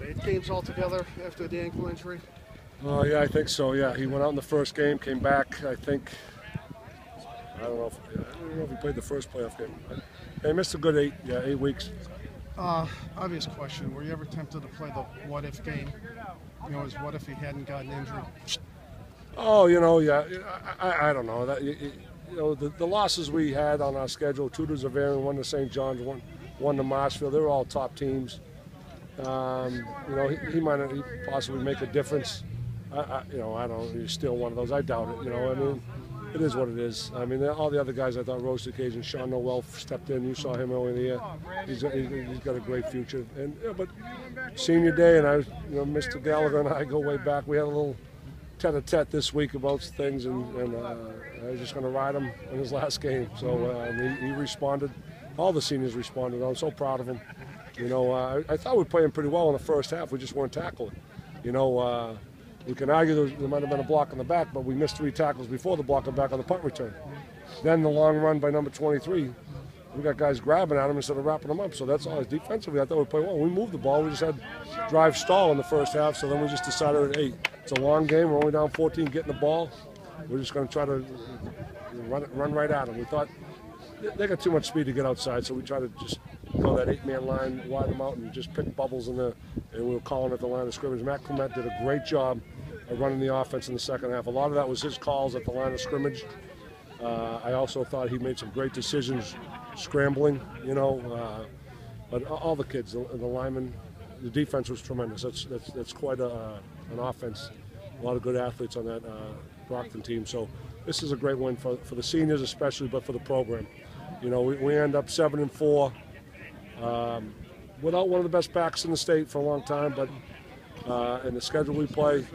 8 games altogether after the ankle injury? Yeah, I think so. Yeah, he went out in the first game, came back. I don't know if he played the first playoff game. He missed a good 8 weeks. Obvious question. Were you ever tempted to play the what-if game? What if he hadn't gotten injured? Oh, yeah. I don't know. The losses we had on our schedule, 2 to Xaverian, 1 to St. John's, 1 to Marshfield, they were all top teams. He might possibly make a difference. I don't know. He's still one of those. I doubt it. It is what it is. All the other guys I thought rose to the occasion. Sean Noel stepped in. You saw him earlier in the year. He's got a great future. But senior day, and Mr. Gallagher and I go way back. We had a little tete-a-tete this week about things, and I was just going to ride him in his last game. So he responded. All the seniors responded. I'm so proud of him. I thought we were playing pretty well in the first half. We just weren't tackling. We can argue there might have been a block in the back, but we missed 3 tackles before the block and back on the punt return. Then the long run by number 23, we got guys grabbing at him instead of wrapping them up. So that's all. Defensively, I thought we played well. We moved the ball. We just had drive stall in the first half, so then we just decided, hey, it's a long game. We're only down 14, getting the ball. We're just going to try to run right at them. We thought they got too much speed to get outside, so we tried to just go that 8-man line, wide them out, and just pick bubbles and we were calling at the line of scrimmage. Matt Clement did a great job of running the offense in the second half. A lot of that was his calls at the line of scrimmage. I also thought he made some great decisions scrambling, but all the kids, the linemen, the defense was tremendous. That's quite an offense. A lot of good athletes on that Brockton team. So this is a great win for the seniors especially, but for the program. We end up 7-4 without one of the best backs in the state for a long time, but in the schedule we play,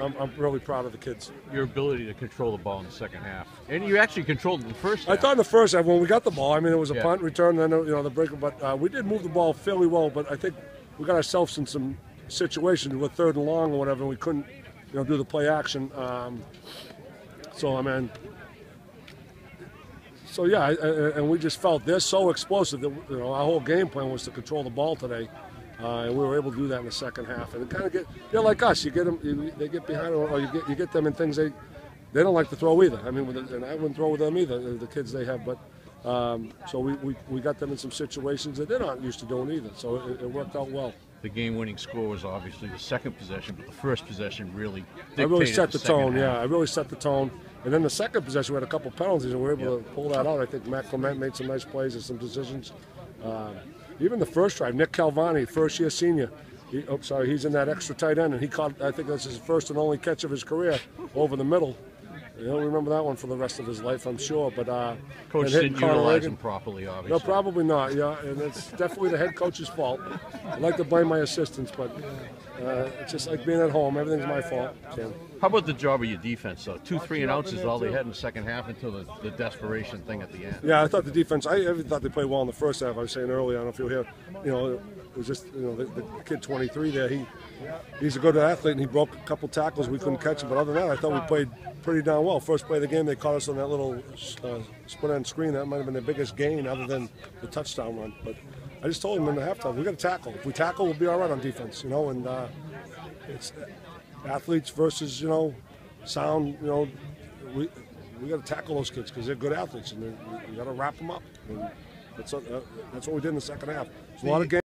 I'm really proud of the kids. Your ability to control the ball in the second half, and you actually controlled it in the first half. I thought in the first half when we got the ball, it was a punt return, then the break, but we did move the ball fairly well. But I think we got ourselves in some situations with 3rd and long or whatever, and we couldn't, do the play action. And we just felt they're so explosive that our whole game plan was to control the ball today. And we were able to do that in the second half, and it kind of they're like us. You get them, they get behind, or you get them in things they don't like to throw either. And I wouldn't throw with them either, the kids they have. But so we got them in some situations that they're not used to doing either. So it worked out well. The game-winning score was obviously the second possession, but the first possession really dictated I really set the tone. half. Yeah, I really set the tone. And then the second possession, we had a couple penalties, and we were able to pull that out. I think Matt Clement made some nice plays and some decisions. Even the first drive, Nick Calvani, first-year senior, he's in that extra tight end, and he caught, I think that's his first and only catch of his career over the middle. He'll remember that one for the rest of his life, I'm sure. But Coach didn't utilize him properly, obviously. No, probably not, yeah, and it's definitely the head coach's fault. I like to blame my assistants, but it's just like being at home. Everything's my fault, Tim. How about the job of your defense, though? 2 3-and-outs is all they had in the second half until the desperation thing at the end. Yeah, I thought the defense, I thought they played well in the first half. I was saying earlier, I don't know if you'll hear, it was just, the kid 23 there, he's a good athlete, and he broke a couple tackles. We couldn't catch him, but other than that, I thought we played pretty darn well. First play of the game, they caught us on that little split-end screen. That might have been their biggest gain other than the touchdown run. But I just told them in the halftime, we got to tackle. If we tackle, we'll be all right on defense, and it's athletes versus, sound, we got to tackle those kids because they're good athletes, and you got to wrap them up. And that's what we did in the second half. It's a lot of games.